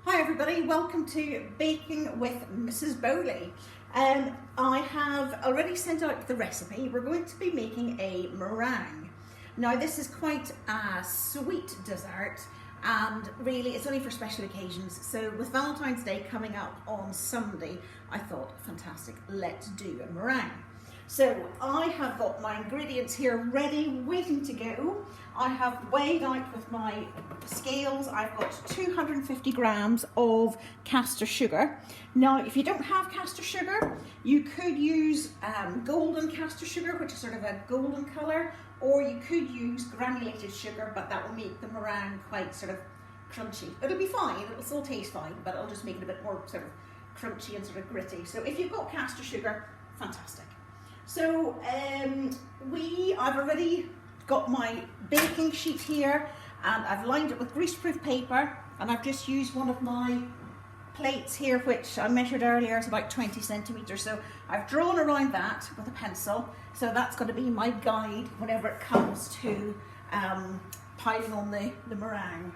Hi everybody, welcome to Baking with Mrs Bowley. I have already sent out the recipe. We're going to be making a meringue. Now this is quite a sweet dessert and really it's only for special occasions. So with Valentine's Day coming up on Sunday, I thought fantastic, let's do a meringue. So I have got my ingredients here ready, waiting to go. I have weighed out with my scales. I've got 250 grams of caster sugar. Now, if you don't have caster sugar, you could use golden caster sugar, which is sort of a golden colour, or you could use granulated sugar, but that will make the meringue quite sort of crunchy. It'll be fine, it'll still taste fine, but it'll just make it a bit more sort of crunchy and sort of gritty. So if you've got caster sugar, fantastic. So I've already got my baking sheet here and I've lined it with greaseproof paper, and I've just used one of my plates here which I measured earlier, it's about 20 centimetres, so I've drawn around that with a pencil, so that's going to be my guide whenever it comes to piling on the meringue.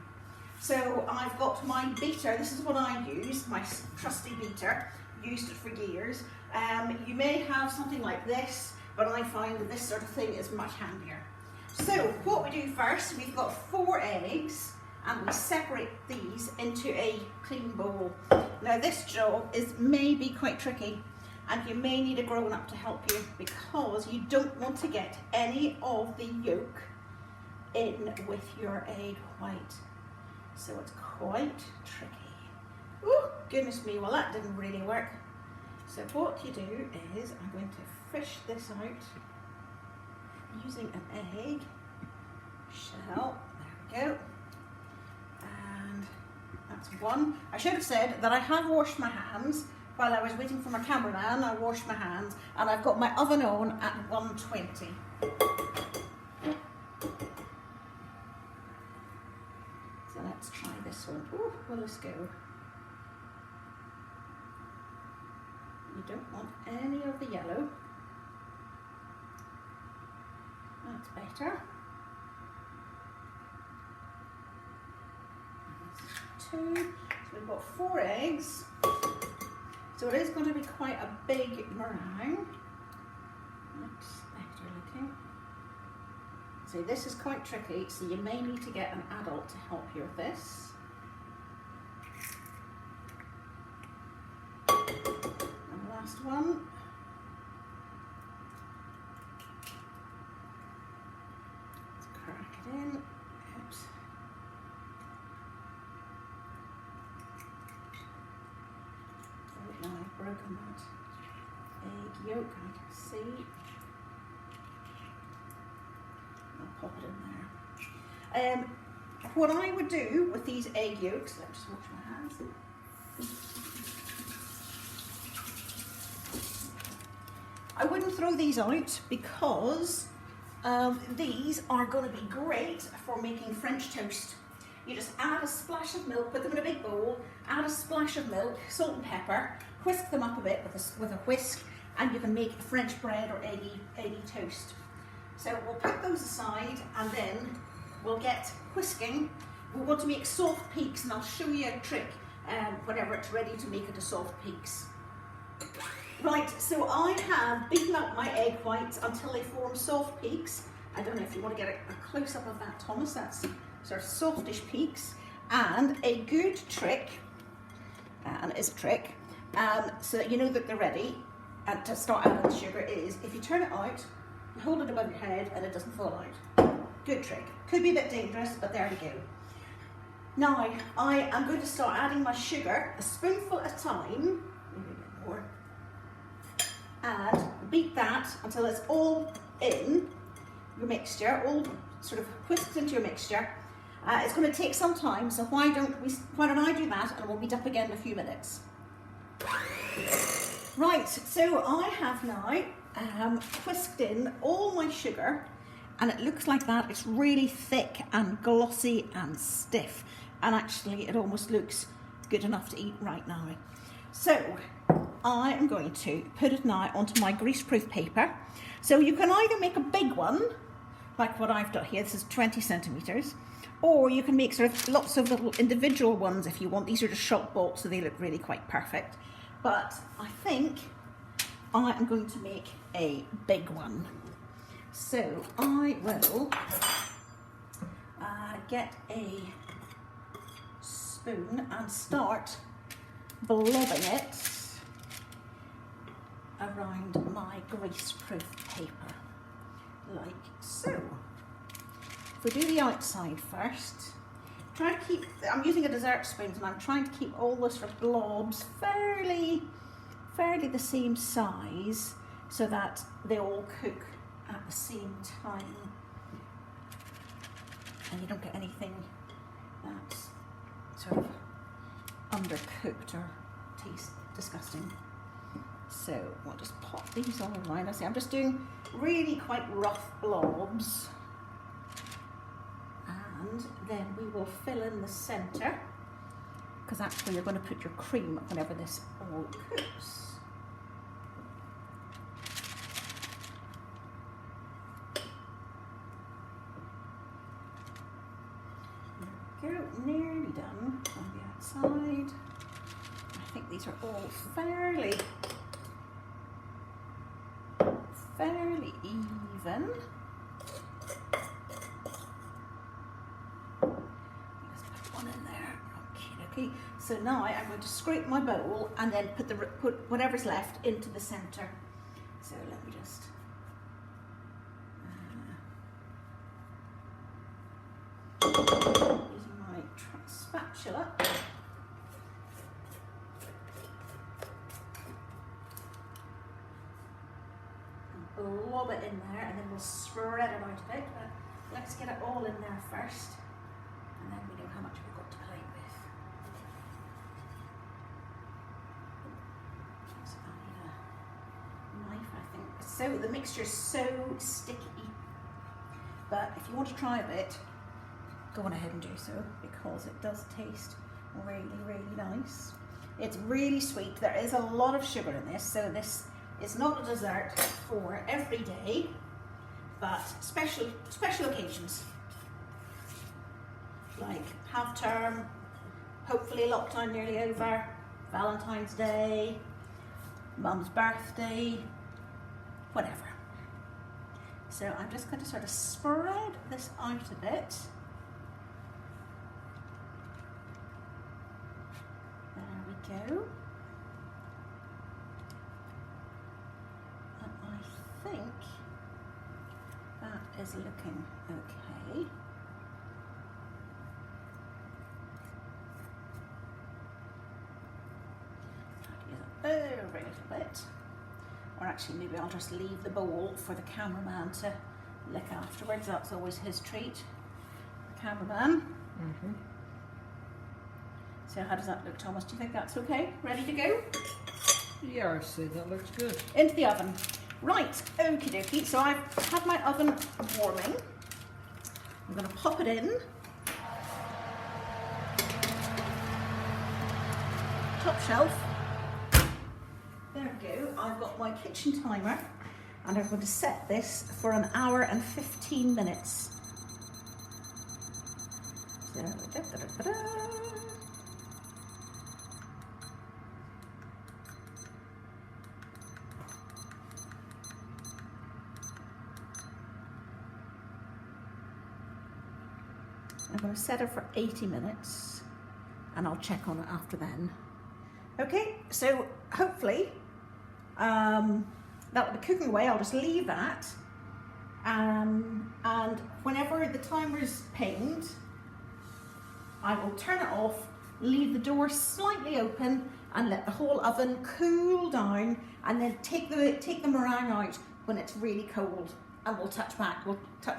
So I've got my beater, this is what I use, my trusty beater, used it for years. You may have something like this, but I find that this sort of thing is much handier. So what we do first, we've got 4 eggs and we separate these into a clean bowl. Now this job may be quite tricky and you may need a grown-up to help you because you don't want to get any of the yolk in with your egg white. So it's quite tricky. Oh, goodness me, well that didn't really work. So what you do is, I'm going to fish this out using an egg shell. There we go. And that's one. I should have said that I have washed my hands. While I was waiting for my cameraman, I washed my hands and I've got my oven on at 120. So let's try this one. Oh, well, let's go. You don't want any of the yellow. That's better. Two. So we've got 4 eggs. So it is going to be quite a big meringue. That's better looking. So this is quite tricky, so you may need to get an adult to help you with this. Last one. Let's crack it in. Oops. Oh, now I've broken that egg yolk, I can see. I'll pop it in there. What I would do with these egg yolks, let me just wash my hands. I wouldn't throw these out because these are going to be great for making French toast. You just add a splash of milk, put them in a big bowl, add a splash of milk, salt and pepper, whisk them up a bit with a whisk, and you can make French bread or eggy toast. So we'll put those aside and then we'll get whisking. We want to make soft peaks, and I'll show you a trick whenever it's ready to make it a soft peaks. Right, so I have beaten up my egg whites until they form soft peaks. I don't know if you want to get a close-up of that, Thomas. That's sort of softish peaks. And a good trick, and it is a trick, so that you know that they're ready and to start adding the sugar is, if you turn it out, you hold it above your head and it doesn't fall out. Good trick. Could be a bit dangerous, but there we go. Now, I am going to start adding my sugar, a spoonful at a time, maybe a bit more. And beat that until it's all in your mixture, all sort of whisked into your mixture. It's going to take some time, so why don't I do that and we'll meet up again in a few minutes. Right, so I have now whisked in all my sugar, and it looks like that. It's really thick and glossy and stiff, and actually it almost looks good enough to eat right now. So I am going to put it now onto my greaseproof paper. So you can either make a big one, like what I've done here, this is 20 centimetres, Or you can make sort of lots of little individual ones if you want. These are just shop bought, so they look really quite perfect. But I think I am going to make a big one. So I will get a spoon and start blobbing it around my greaseproof paper, like so. If we do the outside first, try to keep, I'm using a dessert spoon and I'm trying to keep all the sort of blobs fairly the same size so that they all cook at the same time and you don't get anything that's sort of undercooked or tastes disgusting. So we'll just pop these all around. I see I'm just doing really quite rough blobs. And then we will fill in the centre, because that's where you're going to put your cream whenever this all cooks. There we go, nearly done on the outside. I think these are all fairly even. Okay, so now I'm going to scrape my bowl and then put whatever's left into the centre. So let me just using my spatula. And blob it in there, and then we'll spread it out a bit. But let's get it all in there first, and then we know how much we've got to play with. So the mixture is so sticky, but if you want to try a bit, go on ahead and do so, because it does taste really nice. It's really sweet. There is a lot of sugar in this, so this is not a dessert for every day, but special occasions like half term, hopefully lockdown nearly over, Valentine's Day, Mum's birthday, whatever. So I'm just going to sort of spread this out a bit. There we go. And I think that is looking okay. Over a little bit. Or actually, maybe I'll just leave the bowl for the cameraman to lick afterwards. That's always his treat, the cameraman. Mm-hmm. So how does that look, Thomas? Do you think that's okay? Ready to go? Yeah, I see. That looks good. Into the oven. Right, okie dokie. So I've had my oven warming. I'm going to pop it in. Top shelf. There we go, I've got my kitchen timer and I'm going to set this for 1 hour and 15 minutes. So, I'm going to set it for 80 minutes and I'll check on it after then. Okay, so hopefully that will be cooking away. I'll just leave that, and whenever the timer is pinged, I will turn it off, leave the door slightly open, and let the whole oven cool down, and then take the meringue out when it's really cold, and we'll touch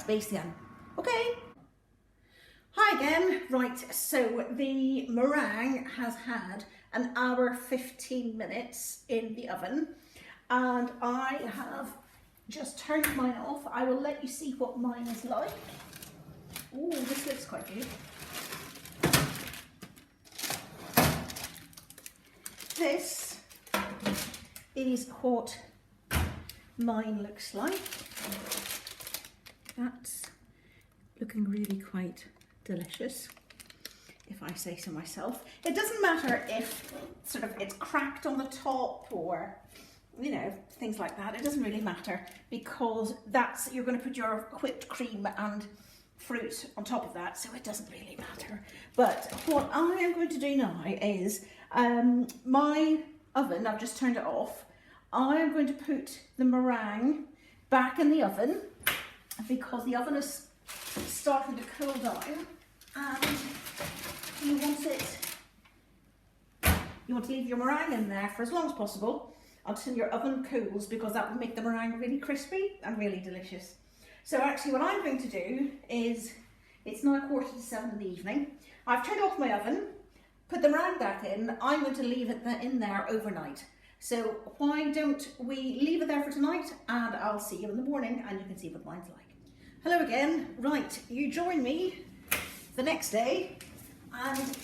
base then. Okay. Hi again. Right, so the meringue has had 1 hour 15 minutes in the oven, and I have just turned mine off. I will let you see what mine is like. Oh, this looks quite good. This is what mine looks like. That's looking really quite delicious, if I say so myself. It doesn't matter if sort of it's cracked on the top or, you know, things like that. It doesn't really matter, because you're going to put your whipped cream and fruit on top of that, so it doesn't really matter. But what I am going to do now is my oven, I've just turned it off. I am going to put the meringue back in the oven because the oven is starting to cool down, and you want to leave your meringue in there for as long as possible until your oven cools, because that will make the meringue really crispy and really delicious. So actually what I'm going to do is, it's now 7:15 in the evening. I've turned off my oven, put the meringue back in. I'm going to leave it in there overnight. So why don't we leave it there for tonight, and I'll see you in the morning and you can see what mine's like. Hello again. Right, you join me the next day, and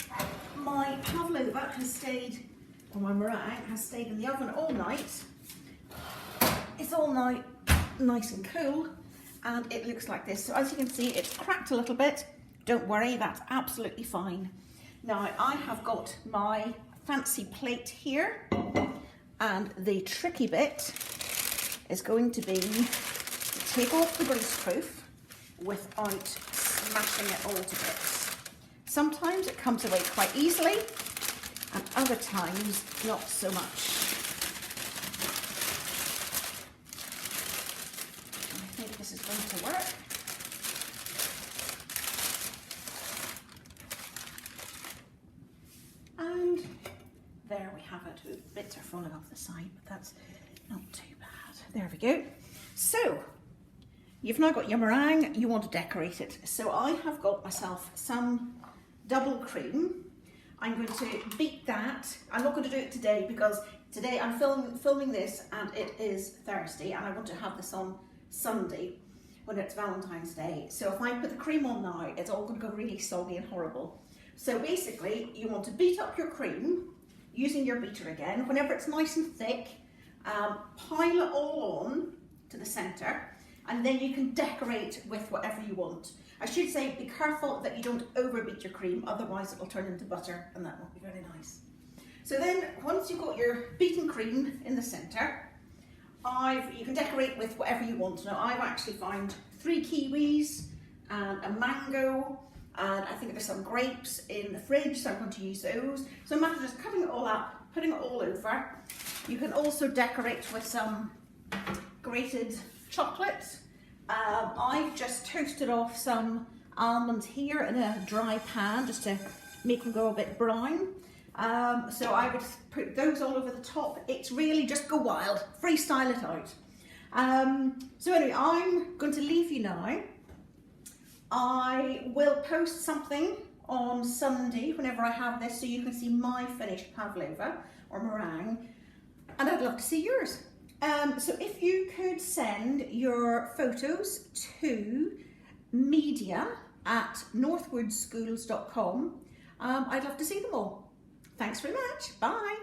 my pavlova has stayed, or my meringue has stayed in the oven all night. It's all night nice and cool, and it looks like this. So as you can see, it's cracked a little bit. Don't worry, that's absolutely fine. Now I have got my fancy plate here, and the tricky bit is going to be to take off the greaseproof without smashing it all to bits. Sometimes it comes away quite easily, and other times not so much. I think this is going to work. And there we have it. Bits are falling off the side, but that's not too bad. There we go. So you've now got your meringue, you want to decorate it. So I have got myself some double cream. I'm going to beat that. I'm not going to do it today because today I'm filming this and it is Thursday, and I want to have this on Sunday when it's Valentine's Day. So if I put the cream on now, it's all going to go really soggy and horrible. So basically you want to beat up your cream using your beater again. Whenever it's nice and thick, pile it all on to the centre, and then you can decorate with whatever you want. I should say, be careful that you don't overbeat your cream, otherwise it'll turn into butter and that won't be very nice. So then, once you've got your beaten cream in the centre, you can decorate with whatever you want. Now I've actually found 3 kiwis and a mango, and I think there's some grapes in the fridge, so I'm going to use those. So a matter of just cutting it all up, putting it all over. You can also decorate with some grated chocolate. I've just toasted off some almonds here in a dry pan just to make them go a bit brown. So I would put those all over the top. It's really just go wild, freestyle it out. So anyway, I'm going to leave you now. I will post something on Sunday whenever I have this, so you can see my finished pavlova or meringue, and I'd love to see yours. So if you could send your photos to media@northwoodschools.com, I'd love to see them all. Thanks very much. Bye.